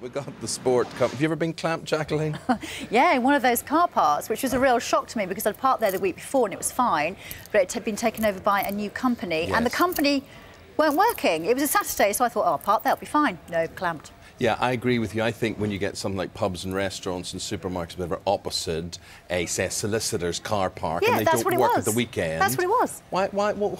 We got the sport cup. Have you ever been clamped, Jacqueline? Yeah, in one of those car parks, which was a real shock to me because I'd parked there the week before and it was fine, but it had been taken over by a new company, Yes. and the company weren't working. It was a Saturday, so I thought, oh, I'll park there, I'll be fine. No, clamped. Yeah, I agree with you. I think when you get something like pubs and restaurants and supermarkets that are opposite a, say, a solicitor's car park, Yeah, and they that's don't what it work was. at the weekend. That's what it was.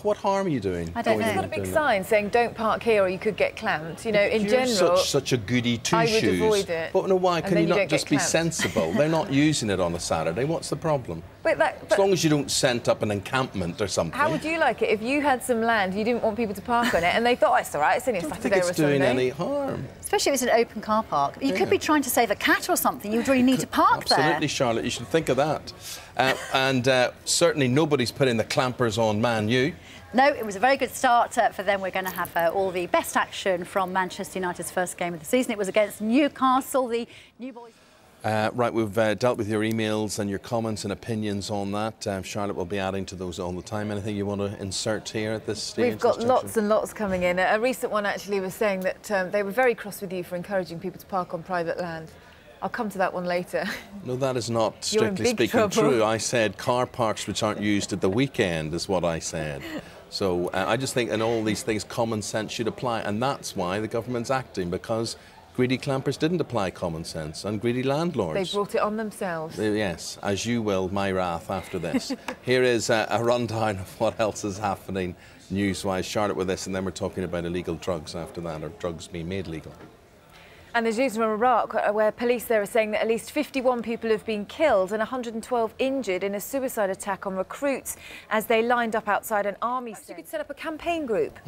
What harm are you doing? I don't know. There's got a big sign saying "Don't park here, or you could get clamped." You know, in You're general, such a goody two-shoes. I would avoid it. But no, why? Can then you you not don't get just be clamped. sensible? They're not using it on a Saturday. What's the problem? As long as you don't set up an encampment or something. How would you like it if you had some land, you didn't want people to park on it, and they thought, oh, it's all right, it's only a I don't Saturday think or a it's doing Sunday. any harm. Especially if it's an open car park. You could be trying to save a cat or something. You'd really need to park there. Absolutely, Charlotte. You should think of that. Certainly nobody's putting the clampers on Man U. No, it was a very good start for them. We're going to have all the best action from Manchester United's first game of the season. It was against Newcastle, the new boys. Right, we've dealt with your emails and your comments and opinions on that. Charlotte will be adding to those all the time. Anything you want to insert here at this stage? We've got lots and lots coming in. A recent one actually was saying that they were very cross with you for encouraging people to park on private land. I'll come to that one later. No, that is not You're in strictly big speaking trouble. true. I said car parks which aren't used at the weekend is what I said. So I just think in all these things common sense should apply, and that's why the government's acting, because greedy clampers didn't apply common sense, and greedy landlords. They brought it on themselves. Yes, as you will, my wrath after this. Here is a rundown of what else is happening news-wise. Charlotte with this, and then we're talking about illegal drugs after that, or drugs being made legal. And there's news from Iraq where police there are saying that at least 51 people have been killed and 112 injured in a suicide attack on recruits as they lined up outside an army station. You could set up a campaign group.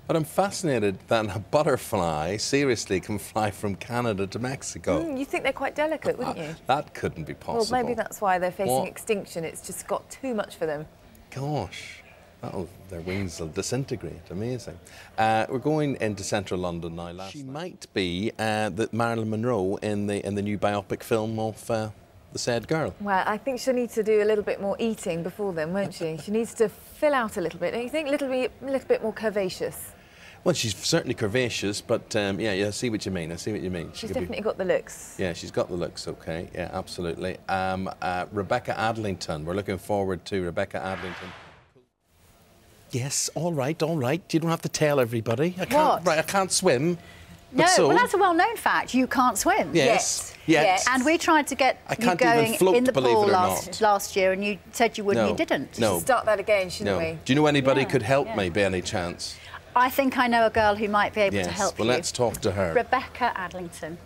But I'm fascinated that a butterfly, seriously, can fly from Canada to Mexico. You think they're quite delicate, wouldn't you? That couldn't be possible. Well, maybe that's why they're facing What? extinction. It's just got too much for them. Gosh, their wings will disintegrate. Amazing. We're going into central London now. She might be the Marilyn Monroe in the new biopic film of the said girl. Well, I think she'll need to do a little bit more eating before then, won't she? She needs to fill out a little bit. Don't you think? A little bit more curvaceous. Well, she's certainly curvaceous, but yeah, I see what you mean. I see what you mean. She's definitely got the looks. Yeah, she's got the looks, okay. Yeah, absolutely. Rebecca Adlington. We're looking forward to Rebecca Adlington. Yes, all right, all right. You don't have to tell everybody. What? I can't swim. No, so, well, that's a well-known fact. You can't swim. Yes. Yes. And we tried to get you going in the pool last year, and you said you would, and you didn't. No. We should start that again, shouldn't we? Do you know anybody could help me by any chance? I think I know a girl who might be able to help you. Well, let's talk to her. Rebecca Adlington.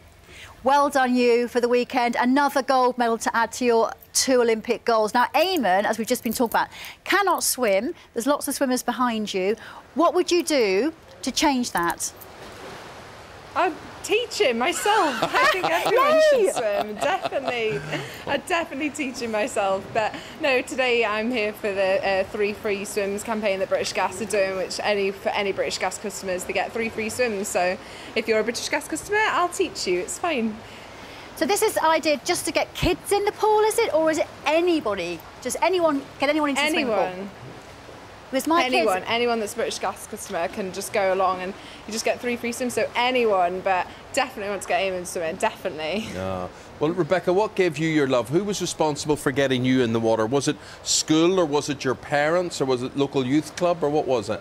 Well done, you, for the weekend. Another gold medal to add to your 2 Olympic goals. Now, Eamon, as we've just been talking about, cannot swim. There's lots of swimmers behind you. What would you do to change that? I'd teach him myself. I think everyone should swim, definitely. I'd definitely teach him myself. But no, today I'm here for the 3 free swims campaign that British Gas are doing, which for any British Gas customers, they get 3 free swims. So if you're a British Gas customer, I'll teach you. It's fine. So this is idea just to get kids in the pool, is it? Or is it anybody? Just anyone, get anyone into the swimming pool? Because my anyone that's a British Gas customer can just go along, and you just get 3 free swims. So anyone, but definitely want to get Eamon swimming, definitely. Yeah. Well, Rebecca, what gave you your love? Who was responsible for getting you in the water? Was it school, or was it your parents, or was it local youth club, or what was it?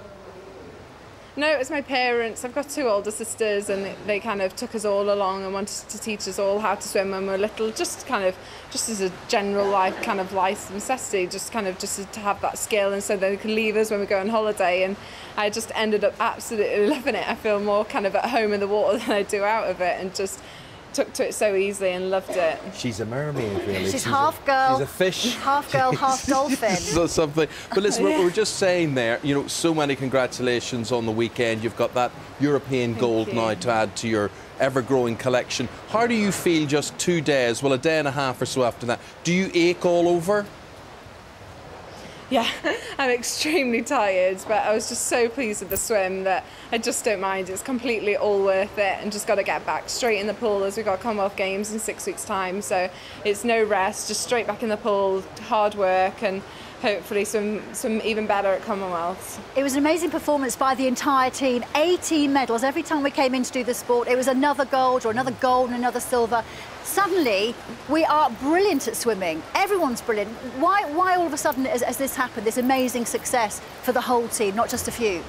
No, it was my parents. I've got 2 older sisters, and they kind of took us all along and wanted to teach us all how to swim when we were little, just as a general life necessity, just to have that skill, and so they could leave us when we go on holiday. And I just ended up absolutely loving it. I feel more kind of at home in the water than I do out of it, and just took to it so easily and loved it. She's a mermaid, really. She's half girl. She's a fish. Half girl, half dolphin. So something. But listen, what we were just saying there, you know, so many congratulations on the weekend. You've got that European gold now to add to your ever-growing collection. How do you feel just 2 days, well, a day and a half or so after that? Do you ache all over? Yeah, I'm extremely tired, but I was just so pleased with the swim that I just don't mind. It's completely all worth it, and just got to get back straight in the pool as we've got Commonwealth Games in 6 weeks' time. So it's no rest, just straight back in the pool, hard work, and hopefully swim even better at Commonwealths. It was an amazing performance by the entire team. 18 medals. Every time we came in to do the sport, it was another gold or another gold and another silver. Suddenly, we are brilliant at swimming. Everyone's brilliant. Why all of a sudden has this happened, this amazing success for the whole team, not just a few?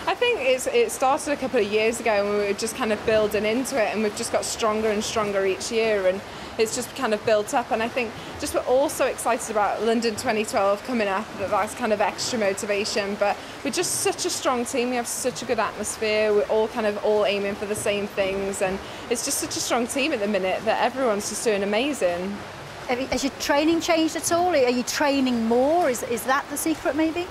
I think it started a couple of years ago and we were just kind of building into it, and we've just got stronger and stronger each year, and it's just kind of built up. And I think just we're all so excited about London 2012 coming up, that's kind of extra motivation. But we're just such a strong team, we have such a good atmosphere, we're all aiming for the same things, and it's just such a strong team at the minute that everyone's just doing amazing. Has your training changed at all? Are you training more? Is that the secret maybe?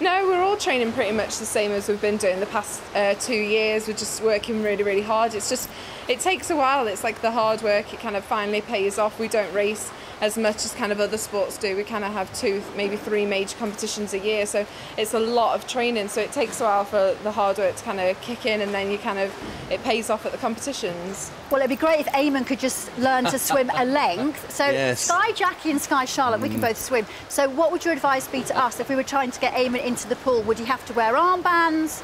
No, we're all training pretty much the same as we've been doing the past 2 years. We're just working really, really hard. It takes a while. It's like the hard work, it kind of finally pays off. We don't race as much as kind of other sports do. We kind of have 2, maybe 3 major competitions a year, so it's a lot of training. So it takes a while for the hard work to kind of kick in, and then it pays off at the competitions. Well, it'd be great if Eamon could just learn to swim a length. So yes. Sky Jackie and Sky Charlotte, we can both swim. So what would your advice be to us if we were trying to get Eamon into the pool? Would he have to wear armbands?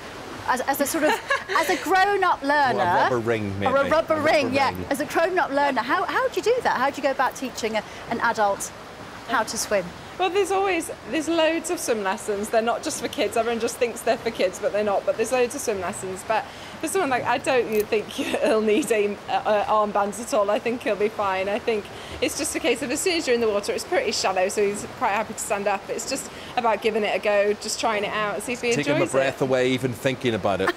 As a sort of, as a grown-up learner, a rubber ring, maybe. Or a rubber ring, yeah. As a grown-up learner, how do you do that? How do you go about teaching an adult how to swim? Well, there's loads of swim lessons. They're not just for kids. Everyone just thinks they're for kids, but they're not. But there's loads of swim lessons. But for someone like, I don't think he'll need armbands at all. I think he'll be fine. I think it's just a case of as soon as you're in the water, it's pretty shallow, so he's quite happy to stand up. It's just about giving it a go, just trying it out and see if he enjoys it. Taking my breath away even thinking about it.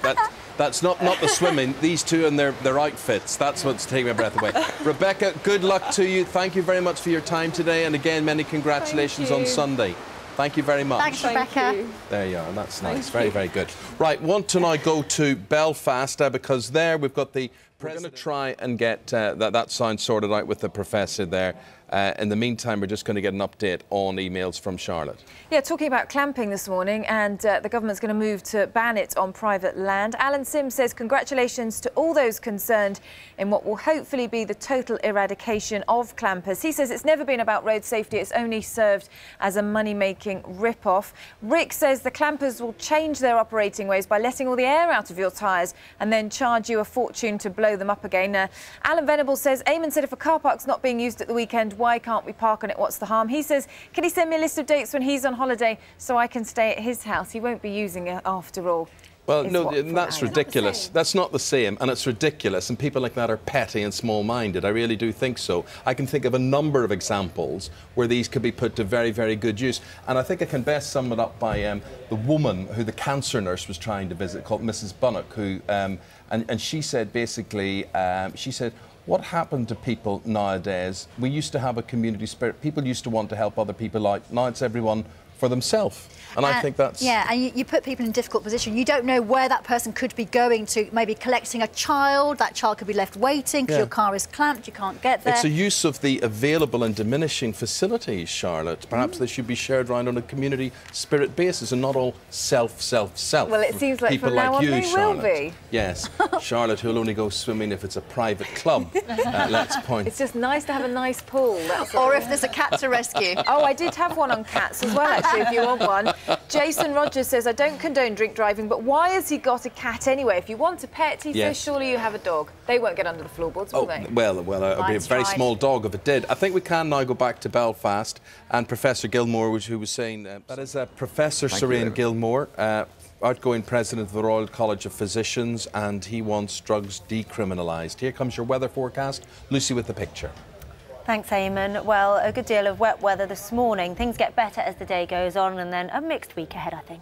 That's not the swimming. These two and their outfits. That's what's taking my breath away. Rebecca, good luck to you. Thank you very much for your time today. And again, many congratulations on Sunday. Thank you very much. Thanks, Rebecca. There you are. That's nice. Very, very good. Right, want to now go to Belfast because there we've got the... We're going to try and get that sound sorted out with the professor there. In the meantime, we're just going to get an update on emails from Charlotte. Yeah, talking about clamping this morning, and the government's going to move to ban it on private land. Alan Sims says congratulations to all those concerned in what will hopefully be the total eradication of clampers. He says it's never been about road safety, it's only served as a money-making rip-off. Rick says the clampers will change their operating ways by letting all the air out of your tyres and then charge you a fortune to blow them up again. Alan Venable says, Eamon said if a car park's not being used at the weekend, why can't we park on it? What's the harm? He says, can he send me a list of dates when he's on holiday so I can stay at his house? He won't be using it after all. Well, no, that's ridiculous. That's not the same, and it's ridiculous, and people like that are petty and small-minded. I really do think so. I can think of a number of examples where these could be put to very, very good use, and I think I can best sum it up by the woman who the cancer nurse was trying to visit, called Mrs. Bunnock, who, and she said basically, she said, what happened to people nowadays? We used to have a community spirit. People used to want to help other people out. Now it's everyone for themselves. And I think that's... Yeah, and you put people in a difficult position. You don't know where that person could be going to, maybe collecting a child. That child could be left waiting because your car is clamped, you can't get there. It's a use of the available and diminishing facilities, Charlotte. Perhaps they should be shared around on a community spirit basis and not all self. Well, it seems like people from now like on you, they Charlotte. will be. Yes, Charlotte, who'll only go swimming if it's a private club. Let's point. It's just nice to have a nice pool. That's all. Or if there's a cat to rescue. Oh, I did have one on cats as well, actually, if you want one. Jason Rogers says, I don't condone drink driving, but why has he got a cat anyway? If you want a pet, he says, surely you have a dog. They won't get under the floorboards, will they? Well, it would be a very small dog if it did. I think we can now go back to Belfast and Professor Gilmore, who was saying, that is Professor Serene Gilmore, outgoing president of the Royal College of Physicians, and he wants drugs decriminalised. Here comes your weather forecast. Lucy with the picture. Thanks, Eamon. Well, a good deal of wet weather this morning. Things get better as the day goes on, and then a mixed week ahead, I think.